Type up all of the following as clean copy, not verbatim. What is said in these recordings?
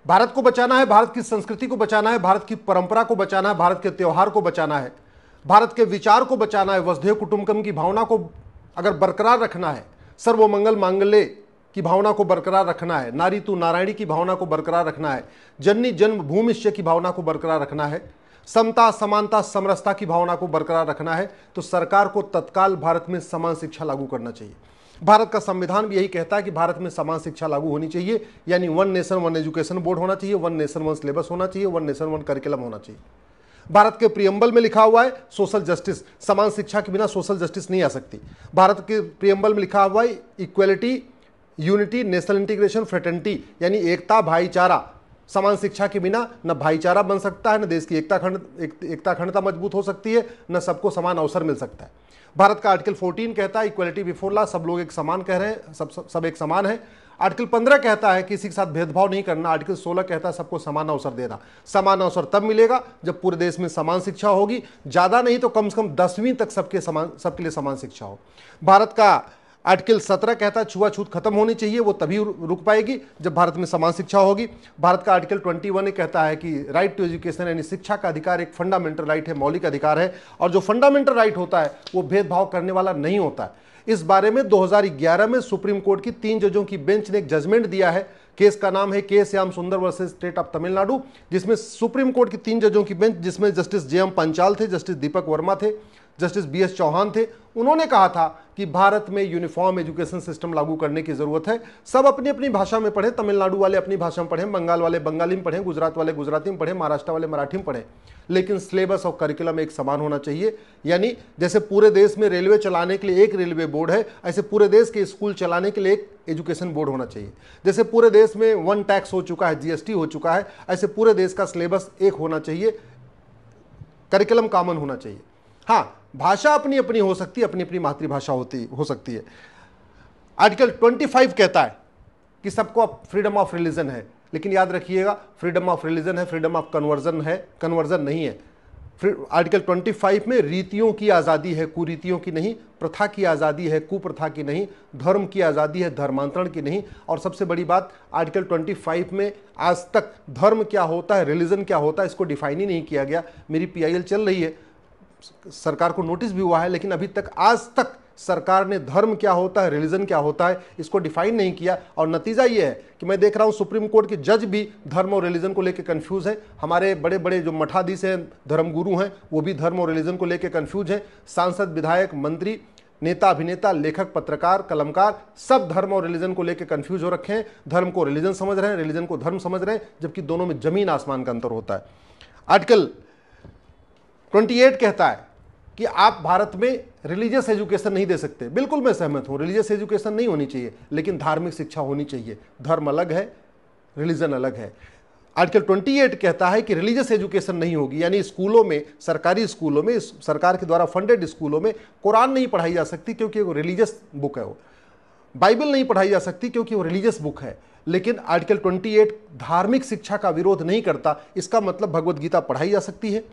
भारत को बचाना है, भारत की संस्कृति को बचाना है, भारत की परंपरा को बचाना है, भारत के त्योहार को बचाना है, भारत के विचार को बचाना है, वसुधैव कुटुंबकम की भावना को अगर बरकरार रखना है, सर्वमंगल मांगल्ये की भावना को बरकरार रखना है, नारी तू नारायणी की भावना को बरकरार रखना है, जननी जन्मभूमिश्च की भावना को बरकरार रखना है, समता समानता समरसता की भावना को बरकरार रखना है, तो सरकार को तत्काल भारत में समान शिक्षा लागू करना चाहिए। भारत का संविधान भी यही कहता है कि भारत में समान शिक्षा लागू होनी चाहिए, यानी one nation one education board होना चाहिए, वन नेशन वन सिलेबस होना चाहिए, वन नेशन वन करिकुलम होना चाहिए। भारत के प्रियम्बल में लिखा हुआ है सोशल जस्टिस, समान शिक्षा के बिना सोशल जस्टिस नहीं आ सकती। भारत के प्रियम्बल में लिखा हुआ है equality, unity, national integration, fraternity, यानी एकता भाईचारा। समान शिक्षा के बिना न भाईचारा बन सकता है, न देश की एकता अखंडता मजबूत हो सकती है, न सबको समान अवसर मिल सकता है। भारत का आर्टिकल 14 कहता है इक्वलिटी बिफोर लॉ, सब लोग एक समान कह रहे हैं, सब एक समान है। आर्टिकल 15 कहता है किसी के साथ भेदभाव नहीं करना। आर्टिकल 16 कहता है सबको समान अवसर देना। समान अवसर तब मिलेगा जब पूरे देश में समान शिक्षा होगी, ज्यादा नहीं तो कम से कम 10वीं तक सबके लिए समान शिक्षा हो। भारत का आर्टिकल 17 कहता है छुआछूत खत्म होनी चाहिए, वो तभी रुक पाएगी जब भारत में समान शिक्षा होगी। भारत का आर्टिकल 21 कहता है कि राइट टू एजुकेशन, यानी शिक्षा का अधिकार एक फंडामेंटल राइट है, मौलिक अधिकार है, और जो फंडामेंटल राइट होता है वो भेदभाव करने वाला नहीं होता है। इस बारे में 2011 में सुप्रीम कोर्ट की 3 जजों की बेंच ने एक जजमेंट दिया है। केस का नाम है के श्याम सुंदर वर्सेस स्टेट ऑफ तमिलनाडु, जिसमें सुप्रीम कोर्ट की 3 जजों की बेंच, जिसमें जस्टिस जे एम पंचाल थे, जस्टिस दीपक वर्मा थे, जस्टिस बी एस चौहान थे, उन्होंने कहा था कि भारत में यूनिफॉर्म एजुकेशन सिस्टम लागू करने की जरूरत है। सब अपनी अपनी भाषा में पढ़ें, तमिलनाडु वाले अपनी भाषा में पढ़ें, बंगाल वाले बंगाली में पढ़ें, गुजरात वाले गुजराती में पढ़ें, महाराष्ट्र वाले मराठी में पढ़ें, लेकिन सिलेबस और करिकुलम एक समान होना चाहिए। यानी जैसे पूरे देश में रेलवे चलाने के लिए एक रेलवे बोर्ड है, ऐसे पूरे देश के स्कूल चलाने के लिए एक एजुकेशन बोर्ड होना चाहिए। जैसे पूरे देश में वन टैक्स हो चुका है, जीएसटी हो चुका है, ऐसे पूरे देश का सिलेबस एक होना चाहिए, करिकुलम कॉमन होना चाहिए। हाँ, भाषा अपनी अपनी हो सकती है, अपनी अपनी मातृभाषा हो सकती है। आर्टिकल 25 कहता है कि सबको फ्रीडम ऑफ रिलीजन है, लेकिन याद रखिएगा फ्रीडम ऑफ रिलीजन है, फ्रीडम ऑफ कन्वर्जन है, कन्वर्जन नहीं है। आर्टिकल 25 में रीतियों की आज़ादी है, कुरीतियों की नहीं, प्रथा की आज़ादी है, कुप्रथा की नहीं, धर्म की आज़ादी है, धर्मांतरण की नहीं। और सबसे बड़ी बात, आर्टिकल 25 में आज तक धर्म क्या होता है, रिलीजन क्या होता है, इसको डिफाइन ही नहीं किया गया। मेरी PIL चल रही है, सरकार को नोटिस भी हुआ है, लेकिन अभी तक आज तक सरकार ने धर्म क्या होता है, रिलीजन क्या होता है, इसको डिफाइन नहीं किया। और नतीजा ये है कि मैं देख रहा हूं सुप्रीम कोर्ट के जज भी धर्म और रिलीजन को लेकर कंफ्यूज हैं। हमारे बड़े बड़े जो मठाधीश हैं, धर्मगुरु हैं, वो भी धर्म और रिलीजन को लेकर कंफ्यूज हैं। सांसद, विधायक, मंत्री, नेता, अभिनेता, लेखक, पत्रकार, कलमकार, सब धर्म और रिलीजन को लेकर कंफ्यूज हो रखे हैं। धर्म को रिलीजन समझ रहे हैं, रिलीजन को धर्म समझ रहे हैं, जबकि दोनों में जमीन आसमान का अंतर होता है। आर्टिकल 28 कहता है कि आप भारत में रिलीजियस एजुकेशन नहीं दे सकते। बिल्कुल मैं सहमत हूं, रिलीजियस एजुकेशन नहीं होनी चाहिए, लेकिन धार्मिक शिक्षा होनी चाहिए। धर्म अलग है, रिलीजन अलग है। आर्टिकल 28 कहता है कि रिलीजियस एजुकेशन नहीं होगी, यानी स्कूलों में, सरकारी स्कूलों में, सरकार के द्वारा फंडेड स्कूलों में कुरान नहीं पढ़ाई जा सकती क्योंकि वो रिलीजियस बुक है। वो बाइबल नहीं पढ़ाई जा सकती क्योंकि वो रिलीजियस बुक है। लेकिन आर्टिकल 28 धार्मिक शिक्षा का विरोध नहीं करता। इसका मतलब भगवत गीता पढ़ाई जा सकती है,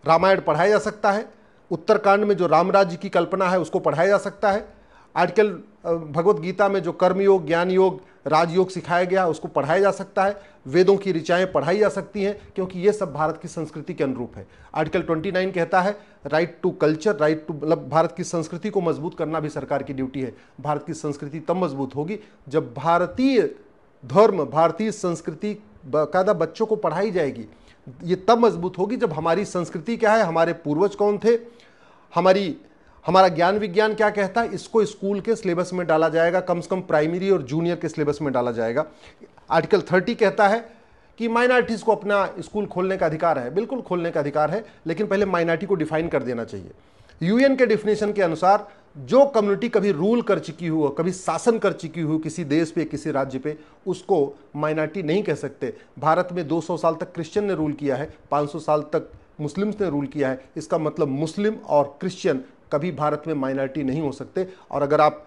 रामायण पढ़ाया जा सकता है, उत्तरकांड में जो राम राज्य की कल्पना है उसको पढ़ाया जा सकता है। आर्टिकल भगवत गीता में जो कर्मयोग, ज्ञान योग, राजयोग सिखाया गया उसको पढ़ाया जा सकता है। वेदों की ऋचाएं पढ़ाई जा सकती हैं, क्योंकि ये सब भारत की संस्कृति के अनुरूप है। आर्टिकल 29 कहता है right to culture, right to, मतलब भारत की संस्कृति को मजबूत करना भी सरकार की ड्यूटी है। भारत की संस्कृति तब मजबूत होगी जब भारतीय धर्म, भारतीय संस्कृति बाकायदा बच्चों को पढ़ाई जाएगी। ये तब मजबूत होगी जब हमारी संस्कृति क्या है, हमारे पूर्वज कौन थे, हमारा ज्ञान विज्ञान क्या कहता है, इसको स्कूल के सिलेबस में डाला जाएगा, कम से कम प्राइमरी और जूनियर के सिलेबस में डाला जाएगा। आर्टिकल 30 कहता है कि माइनॉरिटीज़ को अपना स्कूल खोलने का अधिकार है। बिल्कुल खोलने का अधिकार है, लेकिन पहले माइनॉरिटी को डिफाइन कर देना चाहिए। UN के डिफिनेशन के अनुसार जो कम्युनिटी कभी रूल कर चुकी हो, कभी शासन कर चुकी हो किसी देश पे, किसी राज्य पे, उसको माइनॉरिटी नहीं कह सकते। भारत में 200 साल तक क्रिश्चियन ने रूल किया है, 500 साल तक मुस्लिम्स ने रूल किया है। इसका मतलब मुस्लिम और क्रिश्चियन कभी भारत में माइनॉरिटी नहीं हो सकते। और अगर आप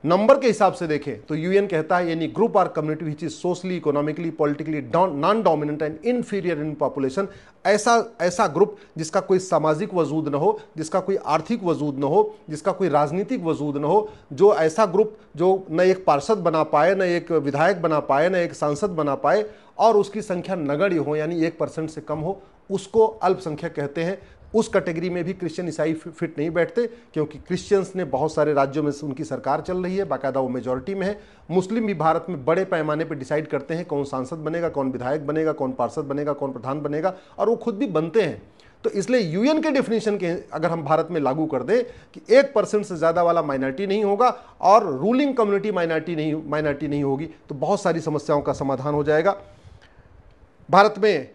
नंबर के हिसाब से देखें तो यूएन कहता है यानी ग्रुप और community which is socially, economically, politically non dominant and inferior in population, ऐसा ग्रुप जिसका कोई सामाजिक वजूद न हो, जिसका कोई आर्थिक वजूद न हो, जिसका कोई राजनीतिक वजूद न हो, जो ऐसा ग्रुप जो न एक पार्षद बना पाए, न एक विधायक बना पाए, न एक सांसद बना पाए और उसकी संख्या नगण्य हो यानी 1% से कम हो, उसको अल्पसंख्यक कहते हैं। उस कैटेगरी में भी क्रिश्चियन ईसाई फिट नहीं बैठते, क्योंकि क्रिश्चियंस ने बहुत सारे राज्यों में उनकी सरकार चल रही है, बाकायदा वो मेजॉरिटी में है। मुस्लिम भी भारत में बड़े पैमाने पर डिसाइड करते हैं कौन सांसद बनेगा, कौन विधायक बनेगा, कौन पार्षद बनेगा, कौन प्रधान बनेगा, और वो खुद भी बनते हैं। तो इसलिए यूएन के डेफिनेशन के अगर हम भारत में लागू कर दें कि 1% से ज़्यादा वाला माइनॉरिटी नहीं होगा और रूलिंग कम्युनिटी माइनॉरिटी नहीं होगी, तो बहुत सारी समस्याओं का समाधान हो जाएगा। भारत में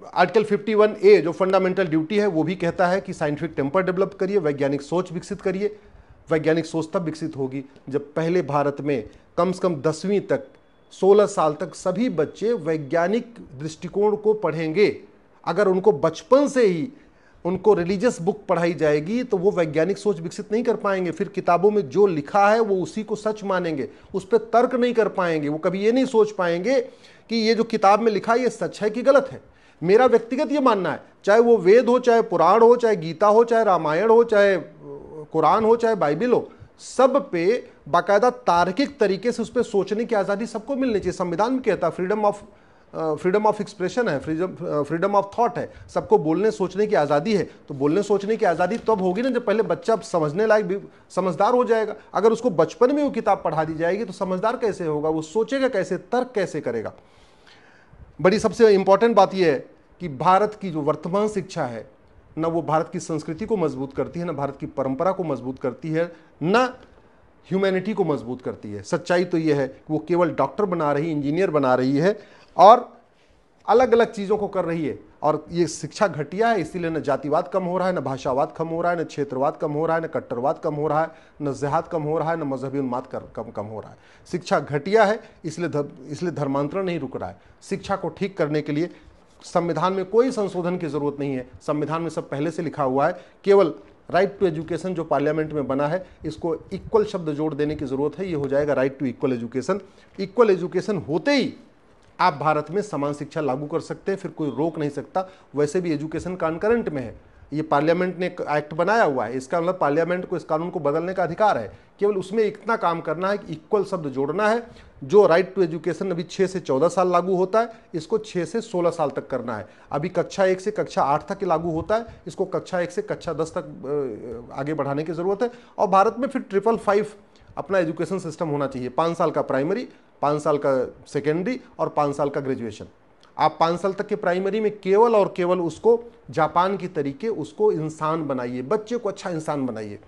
आर्टिकल 51A जो फंडामेंटल ड्यूटी है वो भी कहता है कि साइंटिफिक टेम्पर डेवलप करिए, वैज्ञानिक सोच विकसित करिए। वैज्ञानिक सोच तब विकसित होगी जब पहले भारत में कम से कम 10वीं तक 16 साल तक सभी बच्चे वैज्ञानिक दृष्टिकोण को पढ़ेंगे। अगर उनको बचपन से ही उनको रिलीजियस बुक पढ़ाई जाएगी तो वो वैज्ञानिक सोच विकसित नहीं कर पाएंगे। फिर किताबों में जो लिखा है वो उसी को सच मानेंगे, उस पर तर्क नहीं कर पाएंगे। वो कभी ये नहीं सोच पाएंगे कि ये जो किताब में लिखा है ये सच है कि गलत है। मेरा व्यक्तिगत ये मानना है, चाहे वो वेद हो, चाहे पुराण हो, चाहे गीता हो, चाहे रामायण हो, चाहे कुरान हो, चाहे बाइबिल हो, सब पे बाकायदा तार्किक तरीके से उस पर सोचने की आज़ादी सबको मिलनी चाहिए। संविधान में कहता है फ्रीडम ऑफ एक्सप्रेशन है, फ्रीडम ऑफ थॉट है, सबको बोलने सोचने की आज़ादी है। तो बोलने सोचने की आज़ादी तब होगी ना जब पहले बच्चा समझने लायक समझदार हो जाएगा। अगर उसको बचपन में वो किताब पढ़ा दी जाएगी तो समझदार कैसे होगा, वो सोचेगा कैसे, तर्क कैसे करेगा। बड़ी सबसे इंपॉर्टेंट बात यह है कि भारत की जो वर्तमान शिक्षा है न वो भारत की संस्कृति को मजबूत करती है, न भारत की परंपरा को मजबूत करती है, न ह्यूमैनिटी को मजबूत करती है। सच्चाई तो यह है कि वो केवल डॉक्टर बना रही, इंजीनियर बना रही है और अलग अलग चीज़ों को कर रही है। और ये शिक्षा घटिया है, इसीलिए न जातिवाद कम हो रहा है, न भाषावाद कम हो रहा है, न क्षेत्रवाद कम हो रहा है, न कट्टरवाद कम हो रहा है, न जिहाद कम हो रहा है, न मजहबी उन्माद कम हो रहा है। शिक्षा घटिया है, इसलिए धर्मांतरण नहीं रुक रहा है। शिक्षा को ठीक करने के लिए संविधान में कोई संशोधन की जरूरत नहीं है। संविधान में सब पहले से लिखा हुआ है। केवल राइट टू एजुकेशन जो पार्लियामेंट में बना है, इसको इक्वल शब्द जोड़ देने की जरूरत है। ये हो जाएगा right to equal education. Equal education होते ही आप भारत में समान शिक्षा लागू कर सकते हैं, फिर कोई रोक नहीं सकता। वैसे भी एजुकेशन कॉन्करेंट में है, ये पार्लियामेंट ने एक एक्ट बनाया हुआ है, इसका मतलब पार्लियामेंट को इस कानून को बदलने का अधिकार है। केवल उसमें इतना काम करना है कि इक्वल शब्द जोड़ना है। जो राइट टू एजुकेशन अभी 6 से 14 साल लागू होता है, इसको 6 से 16 साल तक करना है। अभी कक्षा 1 से कक्षा 8 तक लागू होता है, इसको कक्षा 1 से कक्षा 10 तक आगे बढ़ाने की ज़रूरत है। और भारत में फिर 555 अपना एजुकेशन सिस्टम होना चाहिए। 5 साल का प्राइमरी, 5 साल का सेकेंडरी और 5 साल का ग्रेजुएशन। आप 5 साल तक के प्राइमरी में केवल और केवल उसको जापान की तरीके उसको इंसान बनाइए, बच्चे को अच्छा इंसान बनाइए।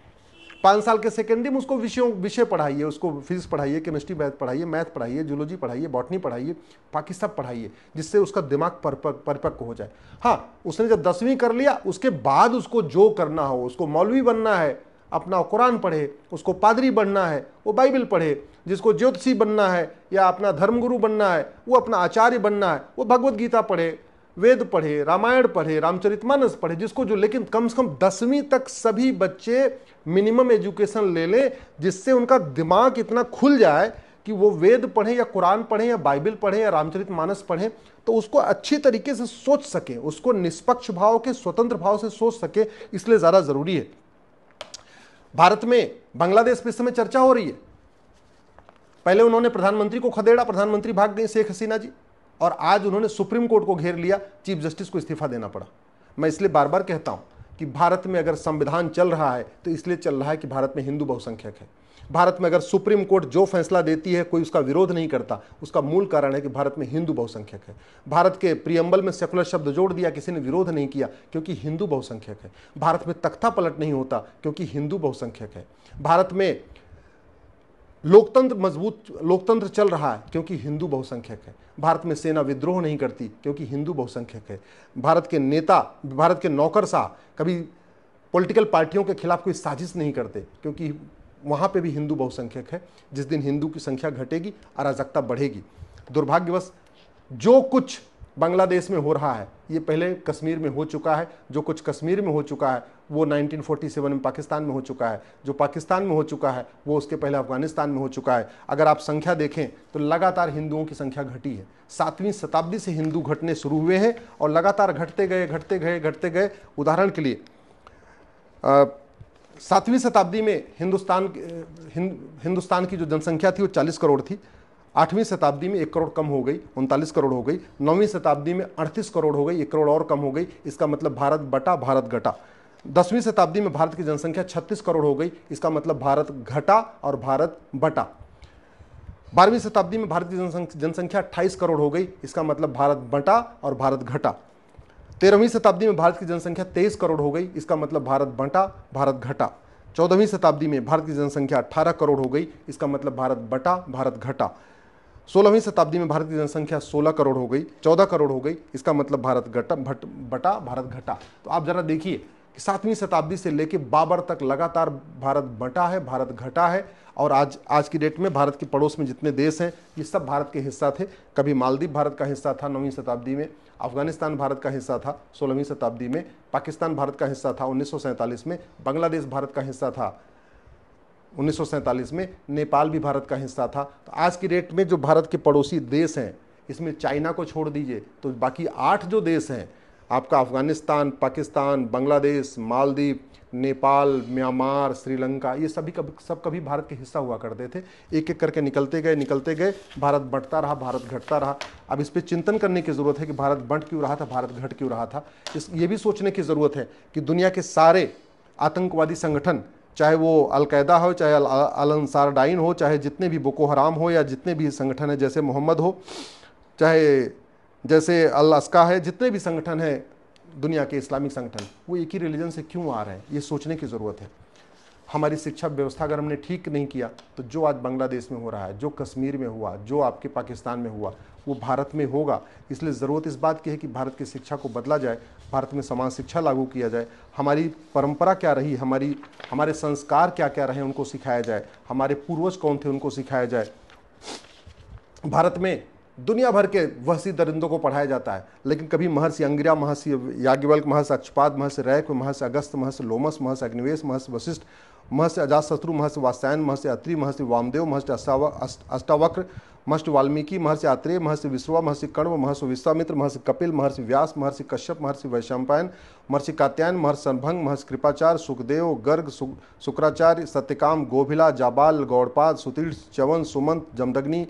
5 साल के सेकेंडरी में उसको विषय पढ़ाइए, उसको फिजिक्स पढ़ाइए, केमिस्ट्री पढ़ाइए, मैथ पढ़ाइए, जूलॉजी पढ़ाइए, बॉटनी पढ़ाइए, बाकी सब पढ़ाइए, जिससे उसका दिमाग परिपक्व हो जाए। हाँ, उसने जब 10वीं कर लिया उसके बाद उसको जो करना हो, उसको मौलवी बनना है अपना कुरान पढ़े, उसको पादरी बनना है वो बाइबल पढ़े, जिसको ज्योतिषी बनना है या अपना धर्मगुरु बनना है वो अपना आचार्य बनना है वो भगवत गीता पढ़े, वेद पढ़े, रामायण पढ़े, रामचरितमानस पढ़े, जिसको जो। लेकिन कम से कम 10वीं तक सभी बच्चे मिनिमम एजुकेशन ले लें, जिससे उनका दिमाग इतना खुल जाए कि वो वेद पढ़ें या कुरान पढ़ें या बाइबल पढ़ें या रामचरितमानस पढ़ें तो उसको अच्छी तरीके से सोच सके, उसको निष्पक्ष भाव के स्वतंत्र भाव से सोच सके, इसलिए ज़्यादा ज़रूरी है। भारत में बांग्लादेश पे इस समय चर्चा हो रही है। पहले उन्होंने प्रधानमंत्री को खदेड़ा, प्रधानमंत्री भाग गई शेख हसीना जी, और आज उन्होंने सुप्रीम कोर्ट को घेर लिया, चीफ जस्टिस को इस्तीफा देना पड़ा। मैं इसलिए बार बार कहता हूं कि भारत में अगर संविधान चल रहा है तो इसलिए चल रहा है कि भारत में हिंदू बहुसंख्यक है। भारत में अगर सुप्रीम कोर्ट जो फैसला देती है कोई उसका विरोध नहीं करता, उसका मूल कारण है कि भारत में हिंदू बहुसंख्यक है। भारत के प्रियम्बल में सेकुलर शब्द जोड़ दिया, किसी ने विरोध नहीं किया क्योंकि हिंदू बहुसंख्यक है। भारत में तख्ता पलट नहीं होता क्योंकि हिंदू बहुसंख्यक है। भारत में मजबूत लोकतंत्र चल रहा है क्योंकि हिंदू बहुसंख्यक है। भारत में सेना विद्रोह नहीं करती क्योंकि हिंदू बहुसंख्यक है। भारत के नेता, भारत के नौकरशाह कभी पॉलिटिकल पार्टियों के खिलाफ कोई साजिश नहीं करते क्योंकि वहाँ पे भी हिंदू बहुसंख्यक है। जिस दिन हिंदू की संख्या घटेगी अराजकता बढ़ेगी। दुर्भाग्यवश जो कुछ बांग्लादेश में हो रहा है, ये पहले कश्मीर में हो चुका है। जो कुछ कश्मीर में हो चुका है वो 1947 में पाकिस्तान में हो चुका है। जो पाकिस्तान में हो चुका है वो उसके पहले अफगानिस्तान में हो चुका है। अगर आप संख्या देखें तो लगातार हिंदुओं की संख्या घटी है। 7वीं शताब्दी से हिंदू घटने शुरू हुए हैं और लगातार घटते गए घटते गए घटते गए। उदाहरण के लिए 7वीं शताब्दी में हिंदुस्तान की जो जनसंख्या थी वो 40 करोड़ थी। 8वीं शताब्दी में 1 करोड़ कम हो गई, 39 करोड़ हो गई। 9वीं शताब्दी में 38 करोड़ हो गई, 1 करोड़ और कम हो गई। इसका मतलब भारत बटा, भारत घटा। 10वीं शताब्दी में भारत की जनसंख्या 36 करोड़ हो गई, इसका मतलब भारत घटा और भारत बटा। 12वीं शताब्दी में भारत की जनसंख्या 28 करोड़ हो गई, इसका मतलब भारत बटा और भारत घटा। 13वीं शताब्दी में भारत की जनसंख्या 23 करोड़ हो गई, इसका मतलब भारत बटा, भारत घटा। 14वीं शताब्दी में भारत की जनसंख्या 18 करोड़ हो गई, इसका मतलब भारत बटा, भारत घटा। 16वीं शताब्दी में भारत की जनसंख्या 16 करोड़ हो गई, 14 करोड़ हो गई, इसका मतलब भारत बटा, भारत घटा। तो आप जरा देखिए कि 7वीं शताब्दी से लेकर बाबर तक लगातार भारत बटा है, भारत घटा है। और आज की डेट में भारत के पड़ोस में जितने देश हैं ये सब भारत के हिस्सा थे। कभी मालदीव भारत का हिस्सा था 9वीं शताब्दी में, अफगानिस्तान भारत का हिस्सा था 16वीं शताब्दी में, पाकिस्तान भारत का हिस्सा था 1947 में, बांग्लादेश भारत का हिस्सा था 1947 में, नेपाल भी भारत का हिस्सा था। तो आज की डेट में जो भारत के पड़ोसी देश हैं, इसमें चाइना को छोड़ दीजिए तो बाकी 8 जो देश हैं आपका, अफगानिस्तान, पाकिस्तान, बांग्लादेश, मालदीव, नेपाल, म्यांमार, श्रीलंका, ये सब कभी भारत के हिस्सा हुआ करते थे। एक एक करके निकलते गए, भारत बढ़ता रहा, भारत घटता रहा। अब इस पर चिंतन करने की ज़रूरत है कि भारत बढ़ क्यों रहा था, भारत घट क्यों रहा था। ये भी सोचने की ज़रूरत है कि दुनिया के सारे आतंकवादी संगठन, चाहे वो अलकायदा हो, चाहे अल अंसार डाइन हो, चाहे जितने भी बोको हराम हो, या जितने भी संगठन हैं जैसे मोहम्मद हो, चाहे जैसे अल अस्का है, जितने भी संगठन हैं दुनिया के इस्लामिक संगठन, वो एक ही रिलीजन से क्यों आ रहे हैं, ये सोचने की ज़रूरत है। हमारी शिक्षा व्यवस्था अगर हमने ठीक नहीं किया तो जो आज बांग्लादेश में हो रहा है, जो कश्मीर में हुआ, जो आपके पाकिस्तान में हुआ, वो भारत में होगा। इसलिए ज़रूरत इस बात की है कि भारत की शिक्षा को बदला जाए, भारत में समान शिक्षा लागू किया जाए। हमारी परंपरा क्या रही, हमारे संस्कार क्या क्या रहे उनको सिखाया जाए, हमारे पूर्वज कौन थे उनको सिखाया जाए। भारत में दुनिया भर के वहसी दरिंदों को पढ़ाया जाता है, लेकिन कभी महर्षि अंगिरा, महर्षि याज्ञवल्क्य, महर्षि अक्षपाद, महर्षि रैक, महर्षि अगस्त्य, महर्षि लोमस, महर्षि अग्निवेश, महर्षि वशिष्ठ, महर्षि अजातशत्रु, महर्षि वात्स्यायन, महर्षि अत्रि, महर्षि वामदेव, महर्षि अष्टावक्र, महर्षि वाल्मीकि, महर्षि आत्रेय, महर्षि विश्रवा, महर्षि कण्व, महर्षि विश्वामित्र, महर्षि कपिल, महर्षि व्यास, महर्षि कश्यप, महर्षि वैशंपायन, महर्षि कात्यायन, महर्षि संभंग, महर्षि कृपाचार्य, सुखदेव, गर्ग, शुक्राचार्य, सत्यकाम, गोभिला, जाबाल, गौड़पाद, सुतीर्ण, च्यवन, सुमंत, जमदग्नि,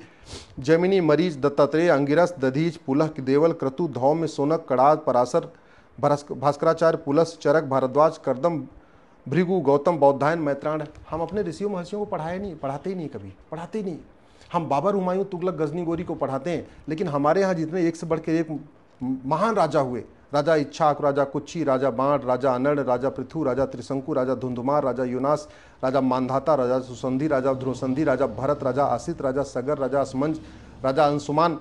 जैमिनी, मरीच, दत्तात्रेय, अंगिरस, दधीच, पुलह, देवल, क्रतु, धौम्य, सोनक, कड़ाद, पराशर, भास्कराचार्य, पुलस, चरक, भारद्वाज, करदम, भृगु, गौतम, बौद्धायन, मैत्रायण। हम अपने ऋषियों महर्षियों को पढ़ाते ही नहीं, कभी पढ़ाते ही नहीं। हम बाबर, हुमायूं, तुगलक, गजनी, गोरी को पढ़ाते हैं, लेकिन हमारे यहाँ जितने एक से बढ़ के एक महान राजा हुए, राजा इच्छाक, राजा कुच्छी, राजा बाण, राजा अनड़, राजा पृथु, राजा त्रिशंकु, राजा धुंधुमार, राजा यूनास, राजा मानधाता, राजा सुसंधि, राजा ध्रुवसंधि, राजा भरत, राजा आसित, राजा सगर, राजा असमंज, राजा अंशुमान,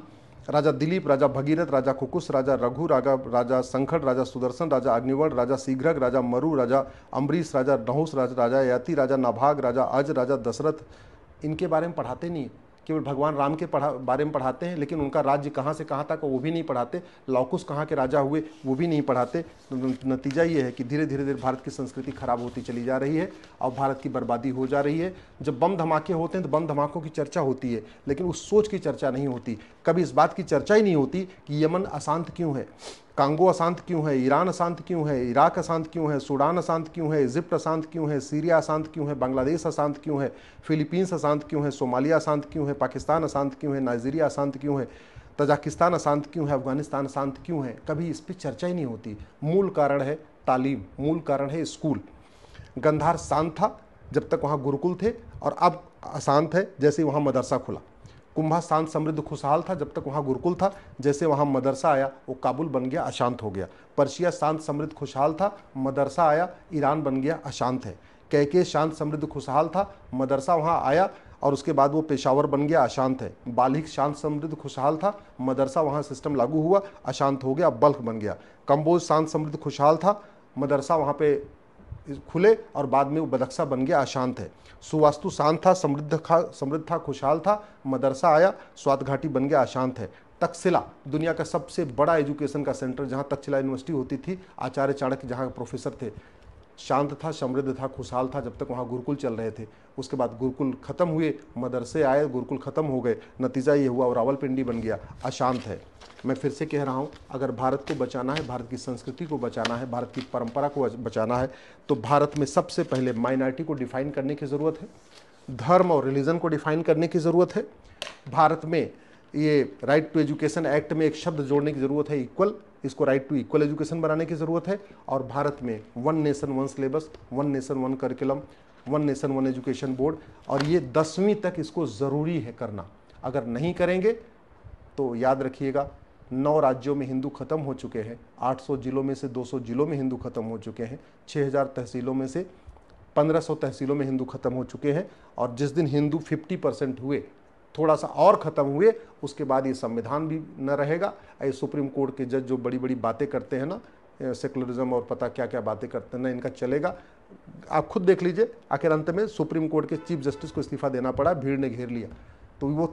राजा दिलीप, राजा भगीरथ, राजा कुकुस, राजा रघु, राजा संखड़, राजा सुदर्शन, राजा अग्निवर्ण, राजा शीघ्रग, राजा मरु, राजा अम्बरीश, राजा नहुस, राजा यति, राजा नाभाग, राजा अज, राजा दशरथ। इनके बारे में पढ़ाते नहीं, केवल भगवान राम के बारे में पढ़ाते हैं, लेकिन उनका राज्य कहाँ से कहाँ तक वो भी नहीं पढ़ाते। लौकुश कहाँ के राजा हुए वो भी नहीं पढ़ाते। नतीजा ये है कि धीरे धीरे भारत की संस्कृति खराब होती चली जा रही है और भारत की बर्बादी हो जा रही है। जब बम धमाके होते हैं तो बम धमाकों की चर्चा होती है, लेकिन उस सोच की चर्चा नहीं होती। कभी इस बात की चर्चा ही नहीं होती कि यमन अशांत क्यों है, कांगो अशांत क्यों है, ईरान अशांत क्यों है, इराक अशांत क्यों है, सूडान अशांत क्यों है, इजिप्ट अशांत क्यों है, सीरिया अशांत क्यों है, बांग्लादेश अशांत क्यों है, फिलीपींस अशांत क्यों है, सोमालिया अशांत क्यों है, पाकिस्तान अशांत क्यों है, नाइजीरिया अशांत क्यों है, तजाकिस्तान अशांत क्यों है, अफगानिस्तान अशांत क्यों है। कभी इस पर चर्चा ही नहीं होती। मूल कारण है तालीम, मूल कारण है स्कूल। गंधार शांत था जब तक वहाँ गुरुकुल थे, और अब अशांत है जैसे वहाँ मदरसा खुला। कुंभा शांत समृद्ध खुशहाल था जब तक वहाँ गुरुकुल था, जैसे वहाँ मदरसा आया वो काबुल बन गया, अशांत हो गया। पर्शिया शांत समृद्ध खुशहाल था, मदरसा आया ईरान बन गया, अशांत है। कैके शांत समृद्ध खुशहाल था, मदरसा वहाँ आया और उसके बाद वो पेशावर बन गया, अशांत है। बाल्हिक शांत समृद्ध खुशहाल था, मदरसा वहाँ सिस्टम लागू हुआ, अशांत हो गया, बल्ख बन गया। कंबोज शांत समृद्ध खुशहाल था, मदरसा वहाँ पे खुले और बाद में वो बदख्शा बन गया, अशांत है। सुवास्तु शांत था, समृद्ध था, खुशहाल था, मदरसा आया, स्वात घाटी बन गया, अशांत है। तक्षशिला दुनिया का सबसे बड़ा एजुकेशन का सेंटर, जहाँ तक्षशिला यूनिवर्सिटी होती थी, आचार्य चाणक्य जहाँ के प्रोफेसर थे, शांत था, समृद्ध था, खुशहाल था जब तक वहाँ गुरुकुल चल रहे थे। उसके बाद गुरुकुल खत्म हुए, मदरसे आए, गुरुकुल खत्म हो गए, नतीजा ये हुआ और रावलपिंडी बन गया, अशांत है। मैं फिर से कह रहा हूँ, अगर भारत को बचाना है, भारत की संस्कृति को बचाना है, भारत की परंपरा को बचाना है, तो भारत में सबसे पहले माइनॉरिटी को डिफाइन करने की ज़रूरत है, धर्म और रिलीजन को डिफाइन करने की ज़रूरत है। भारत में ये राइट टू एजुकेशन एक्ट में एक शब्द जोड़ने की ज़रूरत है, इक्वल, इसको राइट टू इक्वल एजुकेशन बनाने की ज़रूरत है। और भारत में one nation one syllabus, one nation one curriculum, one nation one education board, और ये 10वीं तक इसको ज़रूरी है करना। अगर नहीं करेंगे तो याद रखिएगा, 9 राज्यों में हिंदू खत्म हो चुके हैं, 800 जिलों में से 200 जिलों में हिंदू खत्म हो चुके हैं, 6000 तहसीलों में से 1500 तहसीलों में हिंदू खत्म हो चुके हैं। और जिस दिन हिंदू 50% हुए, थोड़ा सा और ख़त्म हुए, उसके बाद ये संविधान भी न रहेगा। ये सुप्रीम कोर्ट के जज जो बड़ी बड़ी बातें करते हैं ना, सेकुलरिज्म और पता क्या क्या बातें करते हैं ना, इनका चलेगा। आप खुद देख लीजिए, आखिर अंत में सुप्रीम कोर्ट के चीफ जस्टिस को इस्तीफा देना पड़ा, भीड़ ने घेर लिया। तो वो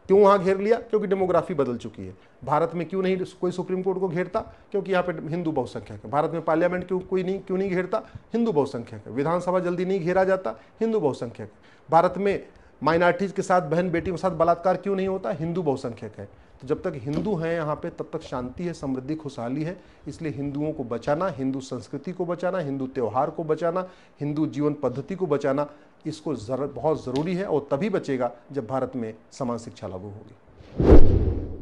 क्यों वहाँ घेर लिया? क्योंकि डेमोग्राफी बदल चुकी है। भारत में क्यों नहीं कोई सुप्रीम कोर्ट को घेरता? क्योंकि यहाँ पे हिंदू बहुसंख्यक है। भारत में पार्लियामेंट क्यों नहीं घेरता? हिंदू बहुसंख्यक है। विधानसभा जल्दी नहीं घेरा जाता? हिंदू बहुसंख्यक है। भारत में माइनॉरिटीज़ के साथ, बहन बेटियों के साथ बलात्कार क्यों नहीं होता? हिंदू बहुसंख्यक है। तो जब तक हिंदू हैं यहाँ पे, तब तक शांति है, समृद्धि, खुशहाली है। इसलिए हिंदुओं को बचाना, हिंदू संस्कृति को बचाना, हिंदू त्यौहार को बचाना, हिंदू जीवन पद्धति को बचाना, इसको बहुत ज़रूरी है। और तभी बचेगा जब भारत में समान शिक्षा लागू होगी।